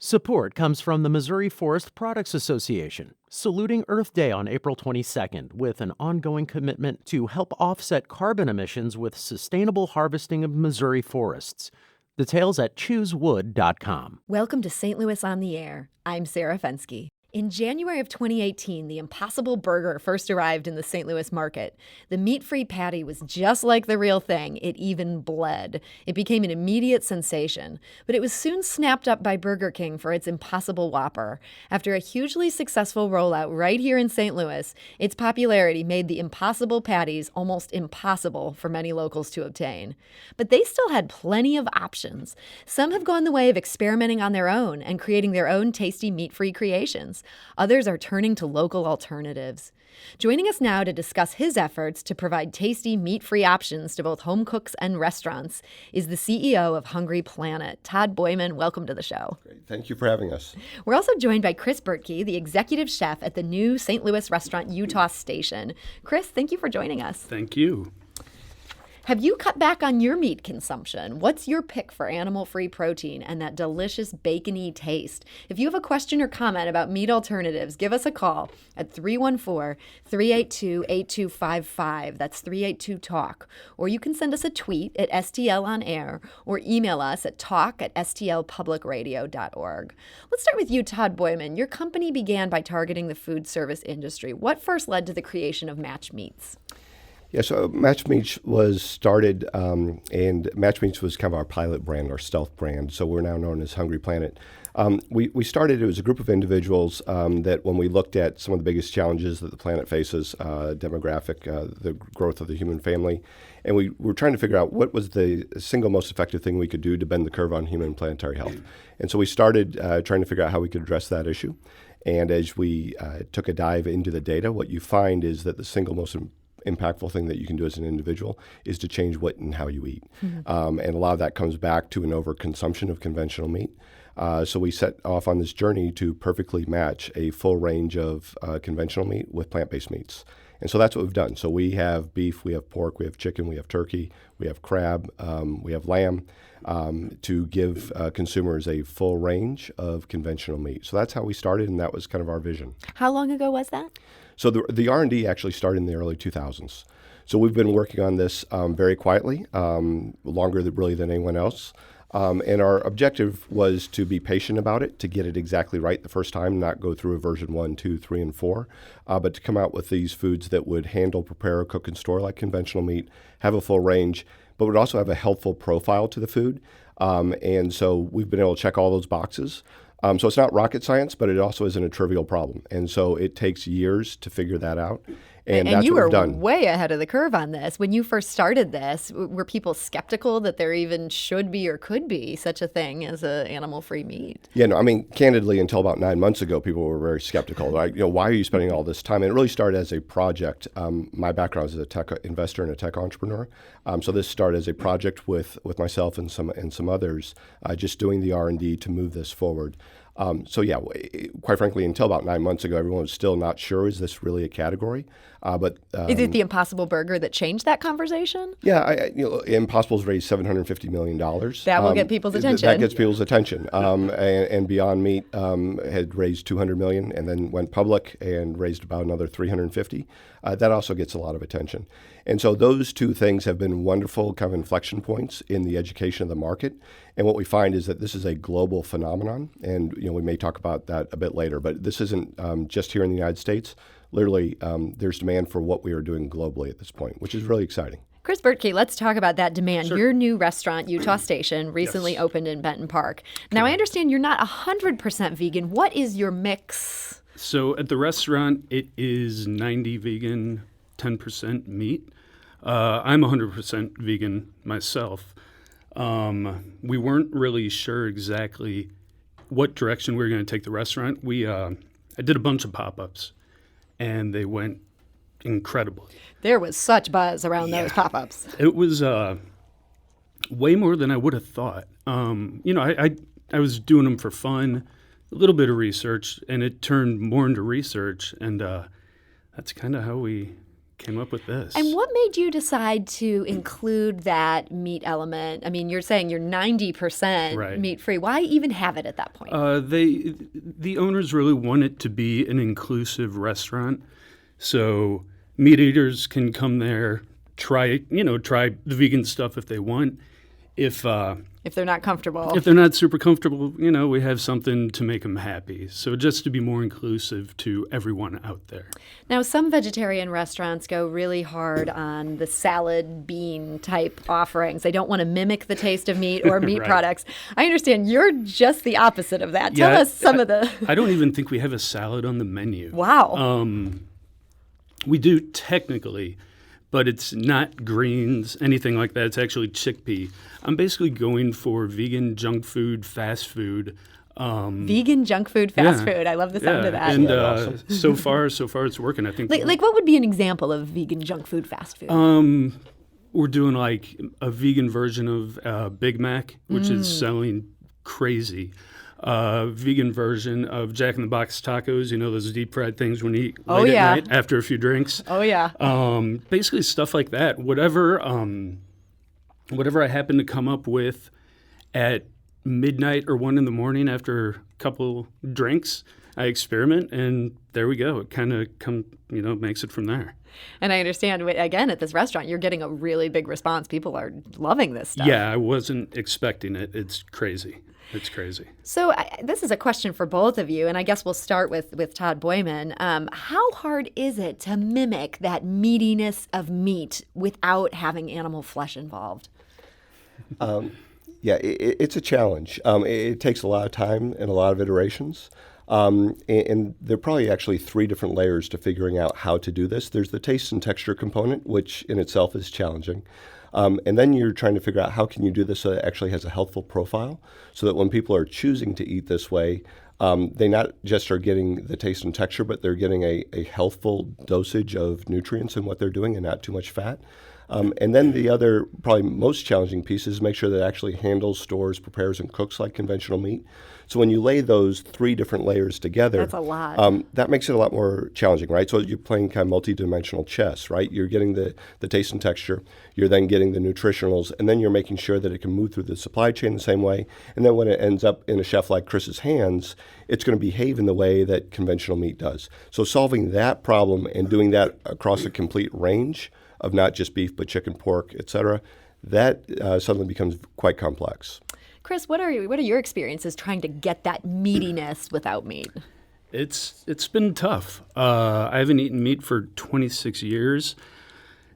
Support comes from the Missouri Forest Products Association, saluting Earth Day on April 22nd with an ongoing commitment to help offset carbon emissions with sustainable harvesting of Missouri forests. Details at choosewood.com. Welcome to St. Louis on the Air. I'm Sarah Fenske. In January of 2018, the Impossible Burger first arrived in the St. Louis market. The meat-free patty was just like the real thing. It even bled. It became an immediate sensation. But it was soon snapped up by Burger King for its Impossible Whopper. After a hugely successful rollout right here in St. Louis, its popularity made the Impossible patties almost impossible for many locals to obtain. But they still had plenty of options. Some have gone the way of experimenting on their own and creating their own tasty meat-free creations. Others are turning to local alternatives. Joining us now to discuss his efforts to provide tasty, meat-free options to both home cooks and restaurants is the CEO of Hungry Planet, Todd Boyman. Welcome to the show. Great. Thank you for having us. We're also joined by Chris Bertke, the executive chef at the new St. Louis restaurant Utah Station. Chris, thank you for joining us. Thank you. Have you cut back on your meat consumption? What's your pick for animal-free protein and that delicious bacony taste? If you have a question or comment about meat alternatives, give us a call at 314-382-8255. That's 382-TALK. Or you can send us a tweet at STL on air or email us at talk@stlpublicradio.org. Let's start with you, Todd Boyman. Your company began by targeting the food service industry. What first led to the creation of Match Meats? Yeah, so Match Meats was started, and Match Meats was kind of our pilot brand, our stealth brand. So we're now known as Hungry Planet. We started, it was a group of individuals that when we looked at some of the biggest challenges that the planet faces, demographic, the growth of the human family, and we were trying to figure out what was the single most effective thing we could do to bend the curve on human planetary health. And so we started trying to figure out how we could address that issue. And as we took a dive into the data, what you find is that the single most impactful thing that you can do as an individual is to change what and how you eat. And a lot of that comes back to an overconsumption of conventional meat. So we set off on this journey to perfectly match a full range of conventional meat with plant-based meats. And so that's what we've done. So we have beef, we have pork, we have chicken, we have turkey, we have crab, we have lamb, to give consumers a full range of conventional meat. So that's how we started, and that was kind of our vision. How long ago was that? So the R&D actually started in the early 2000s. So we've been working on this very quietly, longer than anyone else. And our objective was to be patient about it, to get it exactly right the first time, not go through a version 1, 2, 3, and 4, but to come out with these foods that would handle, prepare, cook, and store like conventional meat, have a full range, but would also have a healthful profile to the food. And so we've been able to check all those boxes. So it's not rocket science, but it also isn't a trivial problem. And so it takes years to figure that out. And that's you what were we've done. Way ahead of the curve on this. When you first started this, were people skeptical that there even should be or could be such a thing as an animal-free meat? Yeah, no, I mean, candidly, until about 9 months ago, people were very skeptical. Like, why are you spending all this time? And it really started as a project. My background is as a tech investor and a tech entrepreneur. So this started as a project with myself and some others, just doing the R&D to move this forward. So yeah, quite frankly, until about 9 months ago, everyone was still not sure, is this really a category? But is it the Impossible Burger that changed that conversation? Yeah, Impossible's raised $750 million. That will get people's attention. That gets people's attention. And Beyond Meat had raised $200 million and then went public and raised about another $350. That also gets a lot of attention. And so those two things have been wonderful kind of inflection points in the education of the market. And what we find is that this is a global phenomenon. And we may talk about that a bit later, but this isn't just here in the United States. Literally, there's demand for what we are doing globally at this point, which is really exciting. Chris Bertke, let's talk about that demand. Sure. Your new restaurant, Utah Station, recently opened in Benton Park. Now, I understand you're not 100% vegan. What is your mix? So at the restaurant, it is 90 vegan, 10% meat. I'm 100% vegan myself. We weren't really sure exactly what direction we were going to take the restaurant. I did a bunch of pop-ups, and they went incredible. There was such buzz around those pop-ups. It was way more than I would have thought. I was doing them for fun, a little bit of research, and it turned more into research, and that's kind of how we came up with this. And what made you decide to include that meat element? I mean, you're saying you're 90% Right. meat-free. Why even have it at that point? The owners really want it to be an inclusive restaurant, so meat eaters can come there, try the vegan stuff if they want. If they're not comfortable. If they're not super comfortable, we have something to make them happy. So just to be more inclusive to everyone out there. Now, some vegetarian restaurants go really hard on the salad bean type offerings. They don't want to mimic the taste of meat or meat Right. products. I understand you're just the opposite of that. Tell us some of the... I don't even think we have a salad on the menu. Wow. We do technically, but it's not greens, anything like that. It's actually chickpea. I'm basically going for vegan junk food, fast food. Vegan junk food, fast yeah. food. I love the sound of that. And Awesome. so far it's working. I think Like what would be an example of vegan junk food, fast food? we're doing like a vegan version of Big Mac, which is selling crazy. Vegan version of Jack in the Box tacos, those deep fried things when you eat late at night after a few drinks. Oh, yeah. Basically stuff like that. Whatever I happen to come up with at midnight or 1 a.m. after a couple drinks, I experiment, and there we go. It kind of makes it from there. And I understand, again, at this restaurant, you're getting a really big response. People are loving this stuff. Yeah, I wasn't expecting it. It's crazy. It's crazy. So this is a question for both of you, and I guess we'll start with Todd Boyman. How hard is it to mimic that meatiness of meat without having animal flesh involved? Yeah, it's a challenge. It takes a lot of time and a lot of iterations. And there are probably actually 3 different layers to figuring out how to do this. There's the taste and texture component, which in itself is challenging. And then you're trying to figure out how can you do this so that it actually has a healthful profile, so that when people are choosing to eat this way, they not just are getting the taste and texture, but they're getting a healthful dosage of nutrients in what they're doing and not too much fat. And then the other, probably most challenging piece is make sure that it actually handles, stores, prepares, and cooks like conventional meat. So when you lay those 3 different layers together, That's a lot. that makes it a lot more challenging, right? So you're playing kind of multi-dimensional chess, right? You're getting the taste and texture, you're then getting the nutritionals, and then you're making sure that it can move through the supply chain the same way. And then when it ends up in a chef like Chris's hands, it's going to behave in the way that conventional meat does. So solving that problem and doing that across a complete range of not just beef, but chicken, pork, et cetera, that suddenly becomes quite complex. Chris, what are your experiences trying to get that meatiness without meat? It's been tough. I haven't eaten meat for 26 years,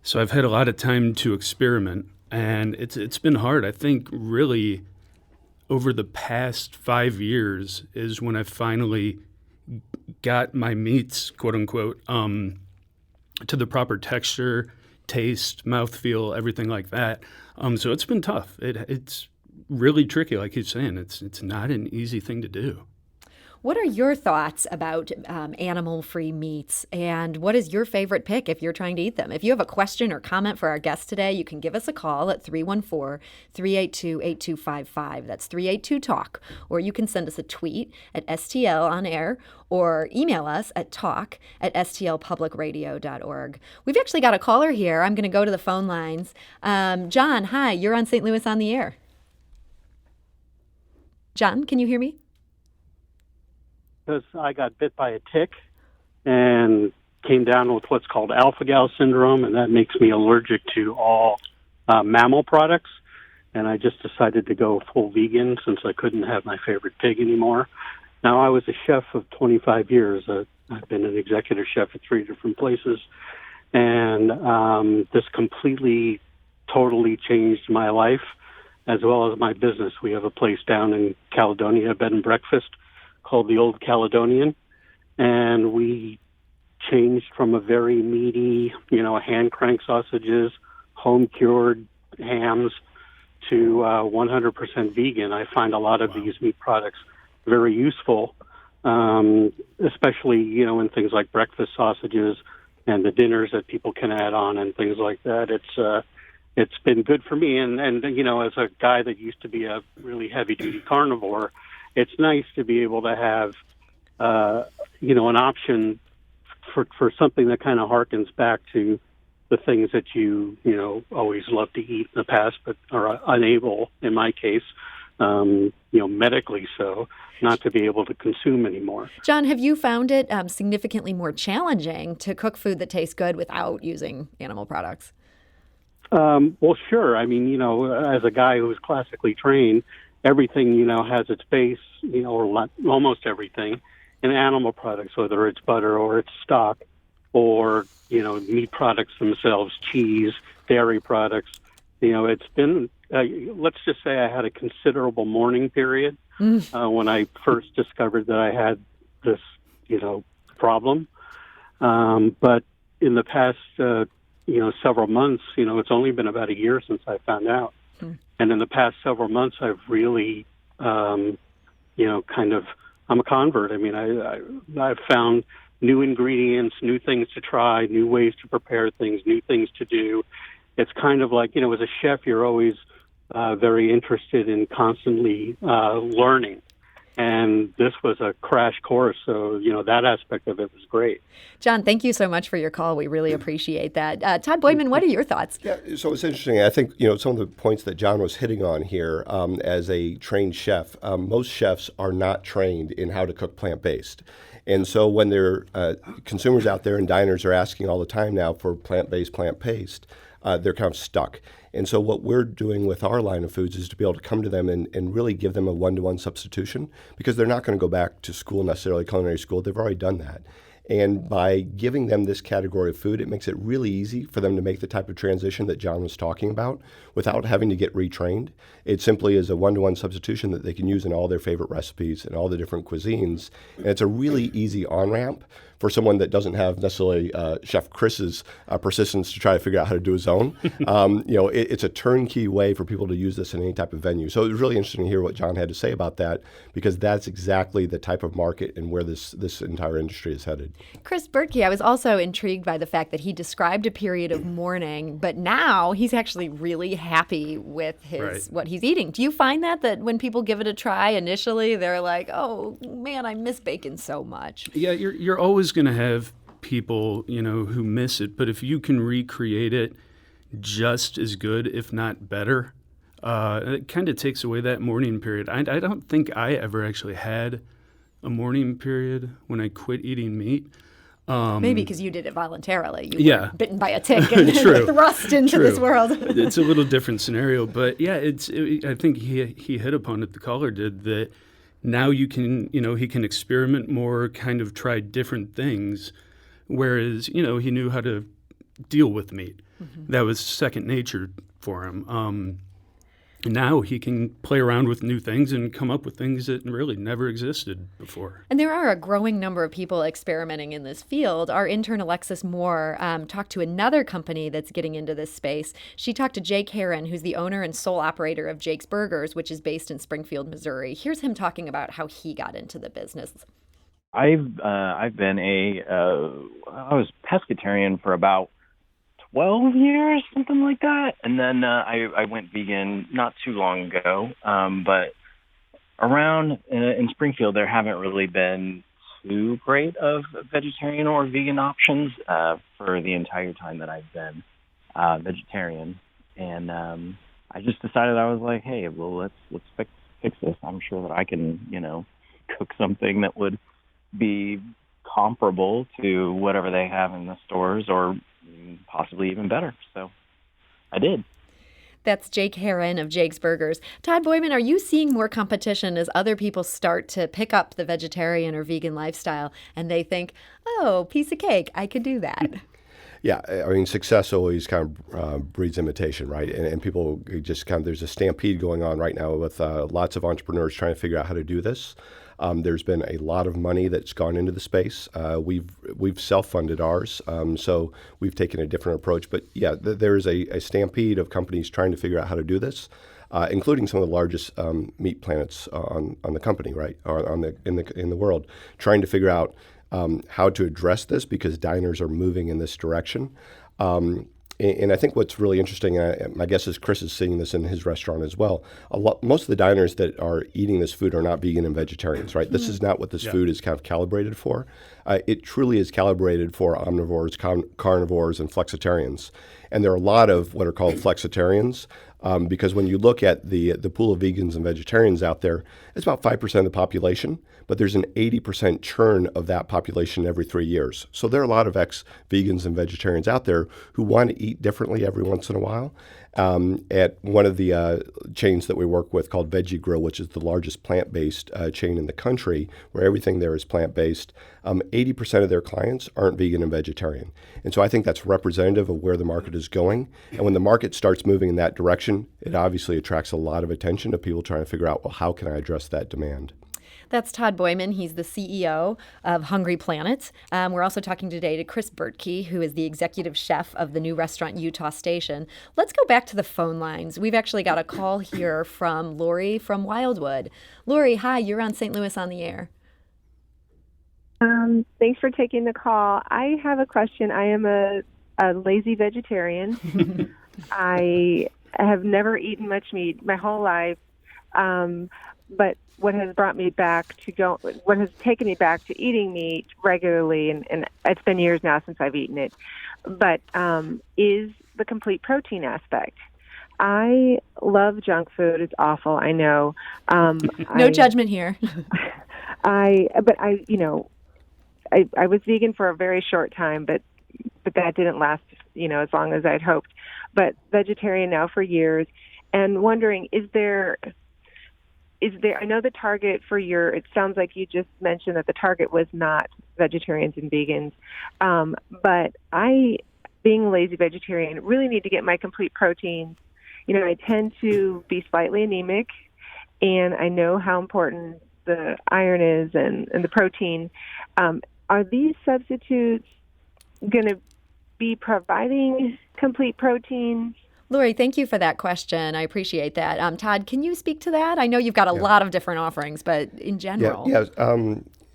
so I've had a lot of time to experiment, and it's been hard. I think really over the past 5 years is when I finally got my meats, quote unquote, to the proper texture, taste, mouthfeel, everything like that. So it's been tough. It's really tricky, like he's saying. It's not an easy thing to do. What are your thoughts about animal-free meats, and what is your favorite pick if you're trying to eat them? If you have a question or comment for our guest today, you can give us a call at 314-382-8255. That's 382-TALK. Or you can send us a tweet at STL on air or email us at talk@stlpublicradio.org. We've actually got a caller here. I'm going to go to the phone lines. John, hi. You're on St. Louis on the air. John, can you hear me? Because I got bit by a tick and came down with what's called alpha-gal syndrome, and that makes me allergic to all mammal products. And I just decided to go full vegan since I couldn't have my favorite pig anymore. Now, I was a chef of 25 years. I've been an executive chef at 3 different places. And this completely, totally changed my life as well as my business. We have a place down in Caledonia, bed and breakfast, called the Old Caledonian, and we changed from a very meaty, hand crank sausages, home cured hams to 100% vegan. I find a lot of these meat products very useful, especially in things like breakfast sausages and the dinners that people can add on and things like that. It's been good for me, and as a guy that used to be a really heavy duty carnivore, it's nice to be able to have, an option for something that kind of harkens back to the things that you always love to eat in the past, but are unable, in my case, medically so, not to be able to consume anymore. John, have you found it significantly more challenging to cook food that tastes good without using animal products? Well, sure. I mean, as a guy who's classically trained, everything, has its base, or almost everything in animal products, whether it's butter or it's stock or, meat products themselves, cheese, dairy products. It's been, let's just say I had a considerable mourning period when I first discovered that I had this, problem. But in the past, several months, it's only been about a year since I found out. And in the past several months, I've really, I'm a convert. I mean, I've found new ingredients, new things to try, new ways to prepare things, new things to do. It's kind of like, as a chef, you're always very interested in constantly learning. And this was a crash course, so, that aspect of it was great. John, thank you so much for your call. We really appreciate that. Todd Boyman, what are your thoughts? Yeah, so it's interesting. I think, some of the points that John was hitting on here as a trained chef, most chefs are not trained in how to cook plant-based. And so when there consumers out there and diners are asking all the time now for plant-based, they're kind of stuck. And so what we're doing with our line of foods is to be able to come to them and really give them a one-to-one substitution, because they're not going to go back to school necessarily, culinary school. They've already done that. And by giving them this category of food, it makes it really easy for them to make the type of transition that John was talking about without having to get retrained. It simply is a one-to-one substitution that they can use in all their favorite recipes and all the different cuisines. And it's a really easy on-ramp for someone that doesn't have necessarily Chef Chris's persistence to try to figure out how to do his own. It's a turnkey way for people to use this in any type of venue. So it was really interesting to hear what John had to say about that, because that's exactly the type of market and where this entire industry is headed. Chris Bertke, I was also intrigued by the fact that he described a period of mourning, but now he's actually really happy with what he's eating. Do you find that when people give it a try initially, they're like, oh man, I miss bacon so much? Yeah, you're always going to have people, who miss it, but if you can recreate it just as good, if not better, it kind of takes away that mourning period. I don't think I ever actually had a mourning period when I quit eating meat. Maybe because you did it voluntarily. You were bitten by a tick and thrust into this world. It's a little different scenario, but yeah, I think he hit upon it, the caller did, that now you can, he can experiment more, kind of try different things, whereas, he knew how to deal with meat. Mm-hmm. That was second nature for him. Now he can play around with new things and come up with things that really never existed before. And there are a growing number of people experimenting in this field. Our intern Alexis Moore talked to another company that's getting into this space. She talked to Jake Herron, who's the owner and sole operator of Jake's Burgers, which is based in Springfield, Missouri. Here's him talking about how he got into the business. I've been I was pescatarian for about 12 years, something like that. And then I went vegan not too long ago. But around in Springfield, there haven't really been too great of vegetarian or vegan options for the entire time that I've been vegetarian. And I just decided, I was like, hey, well, let's fix this. I'm sure that I can, cook something that would be comparable to whatever they have in the stores, or possibly even better. So I did. That's Jake Herron of Jake's Burgers. Todd Boyman, are you seeing more competition as other people start to pick up the vegetarian or vegan lifestyle and they think, oh, piece of cake, I could do that? Yeah, I mean, success always kind of breeds imitation, right? And people just there's a stampede going on right now with lots of entrepreneurs trying to figure out how to do this. There's been a lot of money that's gone into the space. We've self-funded ours, so we've taken a different approach. But yeah, there is a stampede of companies trying to figure out how to do this, including some of the largest meat plants on the company, right, or in the world, trying to figure out how to address this, because diners are moving in this direction. And I think what's really interesting, and my guess is Chris is seeing this in his restaurant as well, most of the diners that are eating this food are not vegan and vegetarians, right? This is not what this food is kind of calibrated for. It truly is calibrated for omnivores, carnivores, and flexitarians. And there are a lot of what are called flexitarians, because when you look at the pool of vegans and vegetarians out there, it's about 5% of the population, but there's an 80% churn of that population every 3 years. So there are a lot of ex-vegans and vegetarians out there who want to eat differently every once in a while. At one of the chains that we work with called Veggie Grill, which is the largest plant-based chain in the country, where everything there is plant-based, 80% of their clients aren't vegan and vegetarian. And so I think that's representative of where the market is going. And when the market starts moving in that direction, it obviously attracts a lot of attention of people trying to figure out, well, how can I address that demand? That's Todd Boyman. He's the CEO of Hungry Planet. We're also talking today to Chris Bertke, who is the executive chef of the new restaurant Utah Station. Let's go back to the phone lines. We've actually got a call here from Lori from Wildwood. Lori, hi, you're on St. Louis on the Air. Thanks for taking the call. I have a question. I am a lazy vegetarian. I have never eaten much meat my whole life, but what has taken me back to eating meat regularly, and it's been years now since I've eaten it, but is the complete protein aspect. I love junk food. It's awful, I know. No judgment here. I was vegan for a very short time, but that didn't last, as long as I'd hoped. But vegetarian now for years, and wondering, is there, I know the target for it sounds like you just mentioned that the target was not vegetarians and vegans, but being a lazy vegetarian, really need to get my complete proteins. I tend to be slightly anemic, and I know how important the iron is and the protein. Are these substitutes going to be providing complete protein? Lori, thank you for that question. I appreciate that. Todd, can you speak to that? I know you've got a lot of different offerings, but in general. Yeah.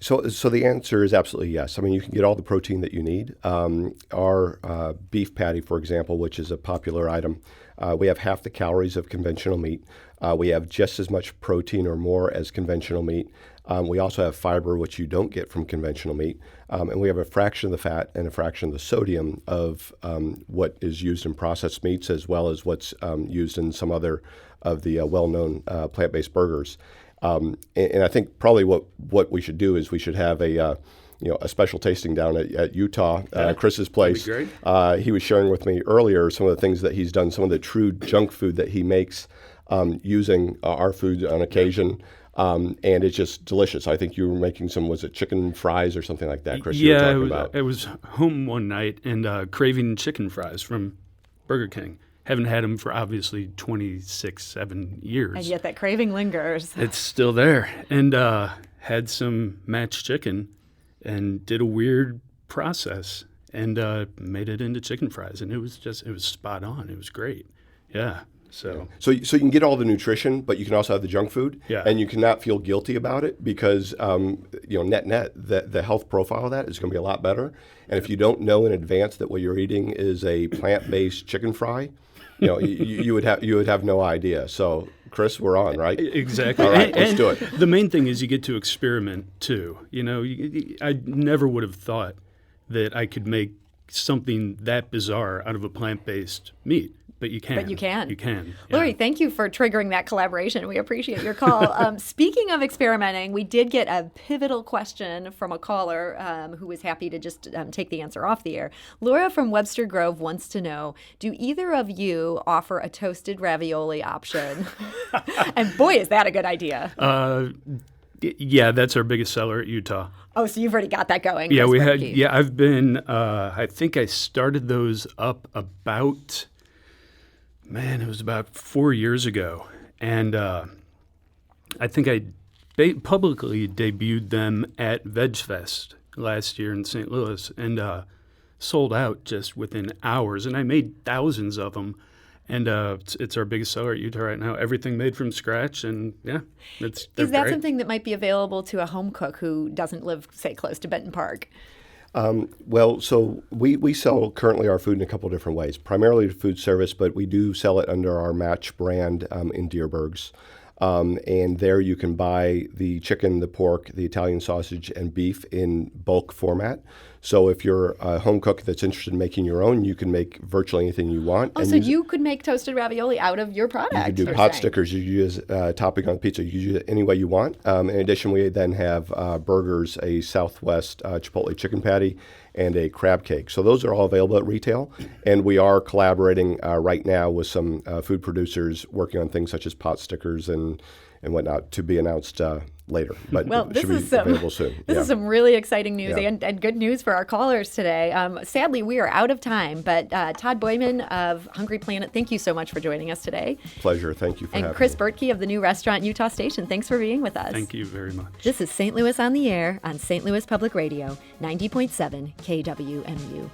So the answer is absolutely yes. I mean, you can get all the protein that you need. Our beef patty, for example, which is a popular item, we have half the calories of conventional meat. We have just as much protein or more as conventional meat. We also have fiber, which you don't get from conventional meat. And we have a fraction of the fat and a fraction of the sodium of what is used in processed meats, as well as what's used in some other of the well-known plant-based burgers. And I think probably what we should do is we should have a special tasting down at Utah, Chris's place. That'd be great. He was sharing with me earlier some of the things that he's done, some of the true junk food that he makes using our food on occasion. And it's just delicious. I think you were making was it chicken fries or something like that, Chris? Yeah, you were talking about. I was home one night and craving chicken fries from Burger King. Haven't had them for obviously 7 years. And yet that craving lingers. It's still there. And had some matched chicken and did a weird process and made it into chicken fries. And it was spot on. It was great. Yeah. So you can get all the nutrition, but you can also have the junk food, Yeah. and you cannot feel guilty about it because net the health profile of that is going to be a lot better. And if you don't know in advance that what you're eating is a plant-based chicken fry, you would have no idea. So Chris, we're on, right? Exactly. All right, let's do it. The main thing is you get to experiment too. I never would have thought that I could make something that bizarre out of a plant-based meat. But you can. You can. Yeah. Lori, thank you for triggering that collaboration. We appreciate your call. Speaking of experimenting, we did get a pivotal question from a caller who was happy to just take the answer off the air. Laura from Webster Grove wants to know, do either of you offer a toasted ravioli option? And boy, is that a good idea. Yeah, that's our biggest seller at Utah. Oh, so you've already got that going. Yeah, Chris Bertke. I've been, I think I started those up about... it was about 4 years ago, and I think I publicly debuted them at VegFest last year in St. Louis, and sold out just within hours, and I made thousands of them, and it's our biggest seller at Utah right now. Everything made from scratch, and they're Is that great. something that might be available to a home cook who doesn't live, say, close to Benton Park? Well, so we sell currently our food in a couple different ways, primarily to food service, but we do sell it under our Match brand in Deerbergs. And there you can buy the chicken, the pork, the Italian sausage, and beef in bulk format. So if you're a home cook that's interested in making your own, you can make virtually anything you want. Oh, so you could make toasted ravioli out of your product? You could do pot stickers. You use topping on pizza. You can use it any way you want. In addition, we then have burgers, a Southwest Chipotle chicken patty, and a crab cake. So those are all available at retail. And we are collaborating right now with some food producers working on things such as pot stickers and whatnot to be announced later. But well, it should be available soon. This is some really exciting news Yeah. and good news for our callers today. Sadly, we are out of time, but Todd Boyman of Hungry Planet, thank you so much for joining us today. Pleasure. Thank you for having And Chris me. Bertke of the new restaurant Utah Station, thanks for being with us. Thank you very much. This is St. Louis on the Air on St. Louis Public Radio, 90.7 KWMU.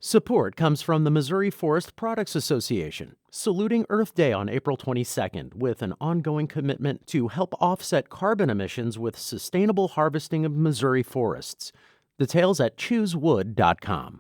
Support comes from the Missouri Forest Products Association, saluting Earth Day on April 22nd with an ongoing commitment to help offset carbon emissions with sustainable harvesting of Missouri forests. Details at choosewood.com.